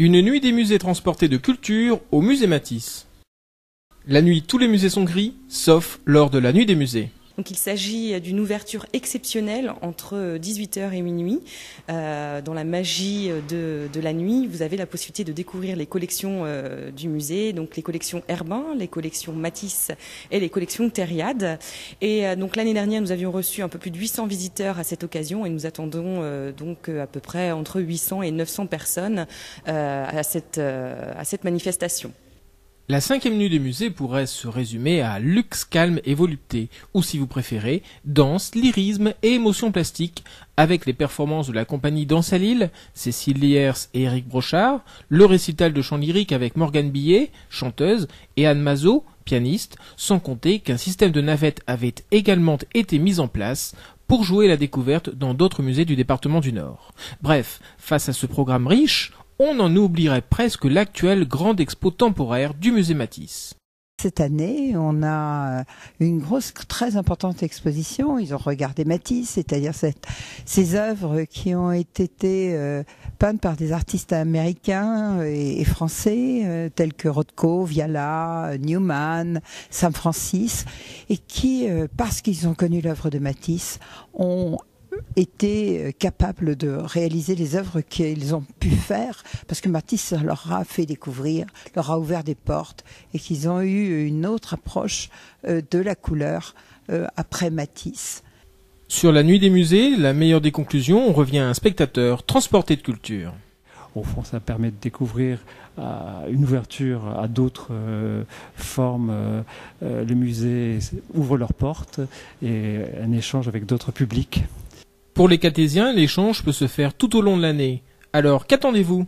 Une nuit des musées transportée de culture au musée Matisse. La nuit, tous les musées sont gris, sauf lors de la nuit des musées. Donc il s'agit d'une ouverture exceptionnelle entre 18h et minuit. Dans la magie de la nuit, vous avez la possibilité de découvrir les collections du musée, donc les collections Herbin, les collections Matisse et les collections Thériade. Et donc l'année dernière, nous avions reçu un peu plus de 800 visiteurs à cette occasion et nous attendons donc à peu près entre 800 et 900 personnes à cette manifestation. La 5e nuit des musées pourrait se résumer à luxe, calme et volupté, ou si vous préférez, danse, lyrisme et émotion plastique, avec les performances de la compagnie Danse à Lille, Cécile Liers et Éric Brochard, le récital de chant lyrique avec Morgane Billet, chanteuse, et Anne Mazot, pianiste, sans compter qu'un système de navettes avait également été mis en place pour jouer la découverte dans d'autres musées du département du Nord. Bref, face à ce programme riche, on en oublierait presque l'actuelle grande expo temporaire du musée Matisse. Cette année, on a une grosse, très importante exposition. Ils ont regardé Matisse, c'est-à-dire ces œuvres qui ont été peintes par des artistes américains et français, tels que Rothko, Viala, Newman, Sam Francis, et qui, parce qu'ils ont connu l'œuvre de Matisse, ont été capables de réaliser les œuvres qu'ils ont pu faire, parce que Matisse leur a fait découvrir, leur a ouvert des portes, et qu'ils ont eu une autre approche de la couleur après Matisse. Sur la nuit des musées, la meilleure des conclusions, on revient à un spectateur transporté de culture. Au fond, ça permet de découvrir une ouverture à d'autres formes. Les musées ouvrent leurs portes et un échange avec d'autres publics. Pour les Cathésiens, l'échange peut se faire tout au long de l'année. Alors, qu'attendez-vous ?